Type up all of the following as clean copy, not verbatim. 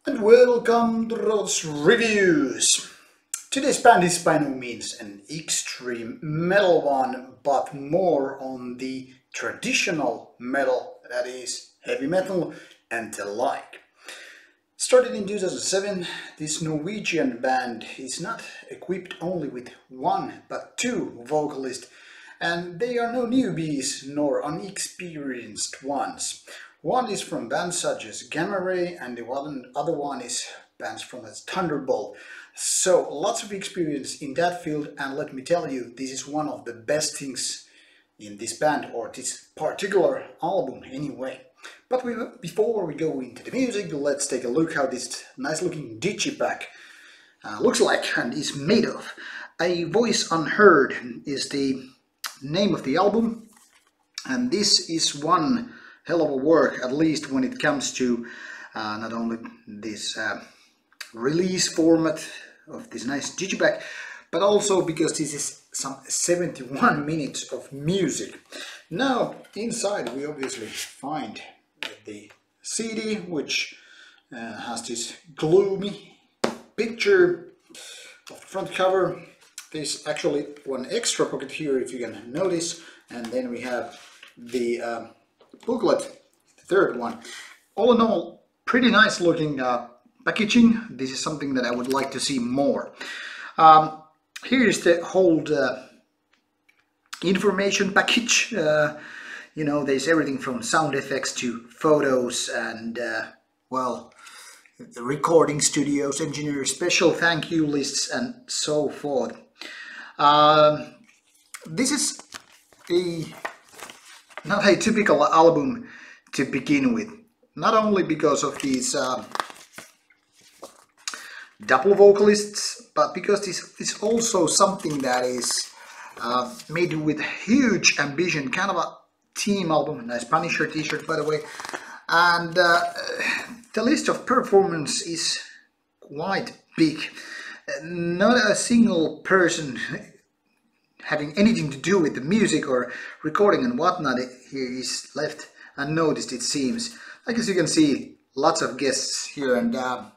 And welcome to Roads Reviews. Today's band is by no means an extreme metal one, but more on the traditional metal, that is heavy metal and the like. Started in 2007, this Norwegian band is not equipped only with one but two vocalists, and they are no newbies nor unexperienced ones. One is from bands such as Gamma Ray, and the other one is bands from as Thunderbolt. So lots of experience in that field, and let me tell you, this is one of the best things in this band, or this particular album anyway. But before we go into the music, let's take a look how this nice looking digipack looks like and is made of. A Voice Unheard is the name of the album, and this is one hell of a work, at least when it comes to not only this release format of this nice digipack, but also because this is some 71 minutes of music. Now inside we obviously find the CD, which has this gloomy picture of the front cover. There's actually one extra pocket here, if you can notice, and then we have the booklet, the third one. All in all, pretty nice looking packaging. This is something that I would like to see more. Here is the whole information package. You know, there's everything from sound effects to photos and, well, the recording studios, engineers, special thank you lists, and so forth. This is not a typical album to begin with, not only because of these double vocalists, but because this is also something that is made with huge ambition, kind of a team album. Nice Punisher t-shirt, by the way. And the list of performance is quite big. Not a single person having anything to do with the music or recording and whatnot here is left unnoticed, it seems. Like, as you can see, lots of guests here, and kind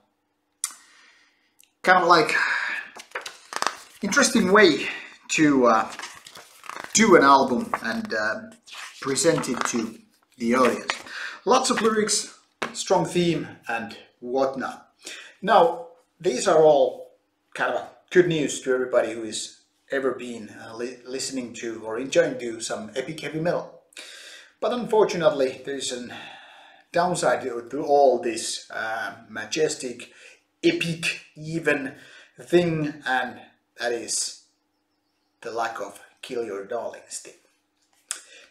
of like interesting way to do an album and present it to the audience. Lots of lyrics, strong theme and whatnot. Now, these are all kind of good news to everybody who is ever been listening to or enjoying to some epic heavy metal. But unfortunately, there's a downside to all this majestic, epic even thing, and that is the lack of Kill Your Darlings theme.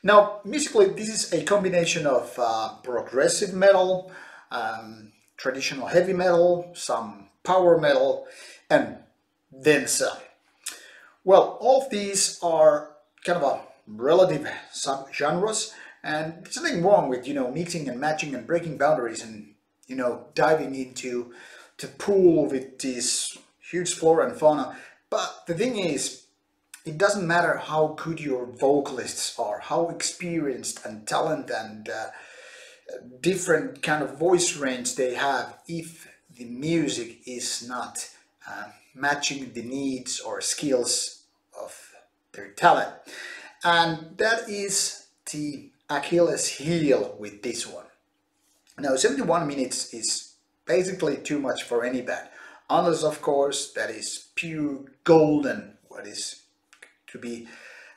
Now, musically, this is a combination of progressive metal, traditional heavy metal, some power metal, and then some. Well, all of these are kind of a relative subgenres, and there's nothing wrong with, you know, mixing and matching and breaking boundaries and, you know, diving into the pool with this huge flora and fauna. But the thing is, it doesn't matter how good your vocalists are, how experienced and talent and different kind of voice range they have, if the music is not matching the needs or skills of their talent. And that is the Achilles heel with this one. Now, 71 minutes is basically too much for any band, unless of course that is pure golden, what is to be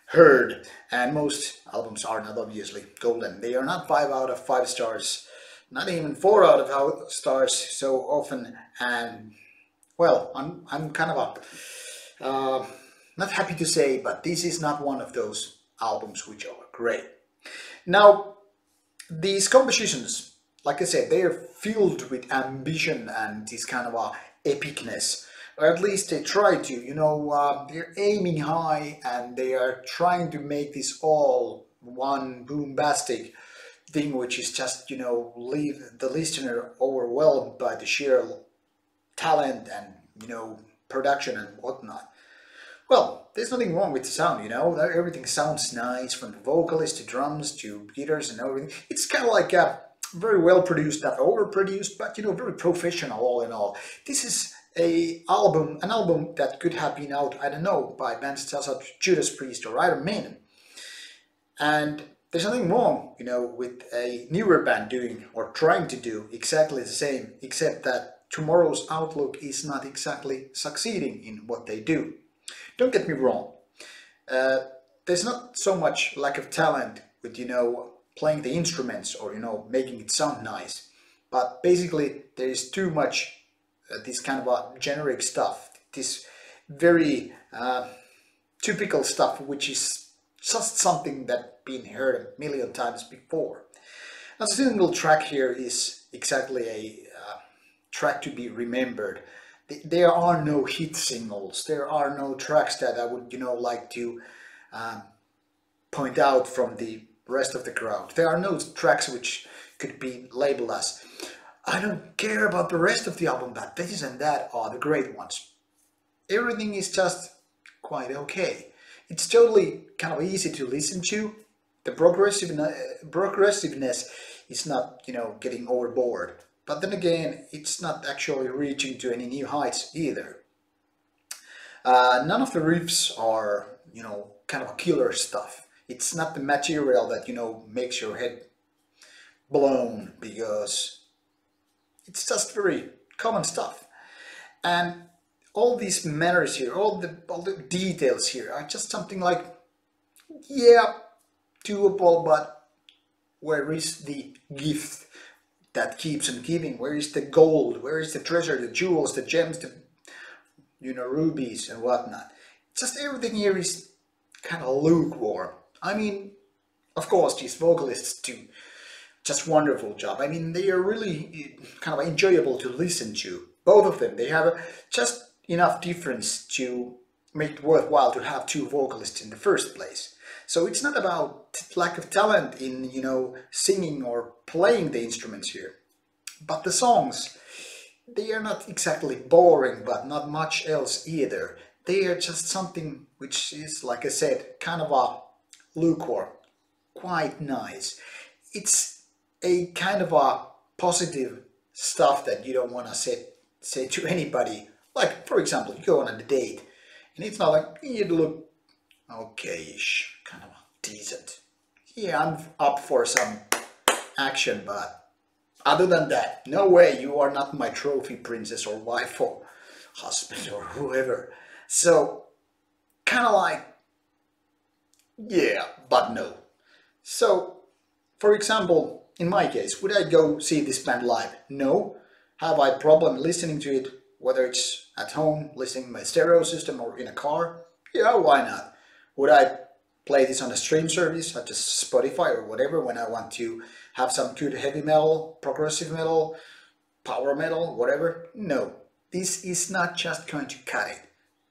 heard, and most albums are not obviously golden. They are not 5 out of 5 stars, not even 4 out of 5 stars so often, and well, I'm kind of a not happy to say, but this is not one of those albums which are great. Now, these compositions, like I said, they are filled with ambition and this kind of a epicness, or at least they try to, you know, they're aiming high and they are trying to make this all one boombastic thing, which is just, you know, leave the listener overwhelmed by the sheer talent and, you know, production and whatnot. Well, there's nothing wrong with the sound, you know, everything sounds nice, from the vocalist to drums to guitars and everything. It's kind of like very well produced, not overproduced, but very professional all in all. This is an album that could have been out, I don't know, by bands such as Judas Priest or Iron Maiden. And there's nothing wrong, with a newer band doing or trying to do exactly the same, except that tomorrow's outlook is not exactly succeeding in what they do. Don't get me wrong. There's not so much lack of talent with, playing the instruments or, making it sound nice. But basically, there is too much this kind of a generic stuff, this very typical stuff, which is just something that been heard a million times before. Now, the single track here is exactly a track to be remembered. There are no hit singles. There are no tracks that I would, like to point out from the rest of the crowd. There are no tracks which could be labeled as, I don't care about the rest of the album, but this and that are the great ones. Everything is just quite okay. It's totally kind of easy to listen to. The progressiveness is not, getting overboard. But then again, it's not actually reaching to any new heights either. None of the riffs are, kind of killer stuff. It's not the material that, makes your head blown, because it's just very common stuff. And all these manners here, all the details here are just something like, yeah, doable, but where is the gift that keeps on giving? Where is the gold? Where is the treasure, the jewels, the gems, the rubies and whatnot? Just everything here is kind of lukewarm. I mean, of course, these vocalists do just wonderful job. I mean, they are really kind of enjoyable to listen to. Both of them. They have just enough difference to make it worthwhile to have two vocalists in the first place. So it's not about lack of talent in, singing or playing the instruments here. But the songs, they are not exactly boring, but not much else either. They are just something which is, like I said, kind of a lukewarm, quite nice. It's a kind of a positive stuff that you don't want to say to anybody. Like, for example, you go on a date, and it's not like, you look okay-ish, kind of decent. Yeah, I'm up for some action, but other than that, no way, you are not my trophy princess or wife or husband or whoever. So, kind of like, yeah, but no. So, for example, in my case, would I go see this band live? No. Have I problem listening to it, whether it's at home, listening to my stereo system, or in a car? Yeah, why not? Would I play this on a stream service, such as Spotify or whatever, when I want to have some good heavy metal, progressive metal, power metal, whatever? No. This is not just going to cut it.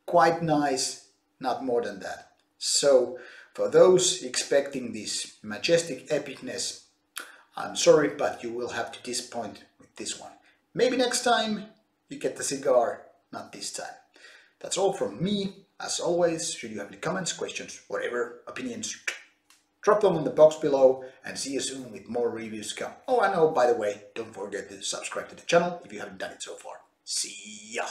Quite nice, not more than that. So, for those expecting this majestic epicness, I'm sorry, but you will have to disappoint with this one. Maybe next time you get the cigar, not this time. That's all from me. As always, should you have any comments, questions, whatever, opinions, drop them in the box below, and see you soon with more reviews to come. Oh, I know, by the way, don't forget to subscribe to the channel if you haven't done it so far. See ya!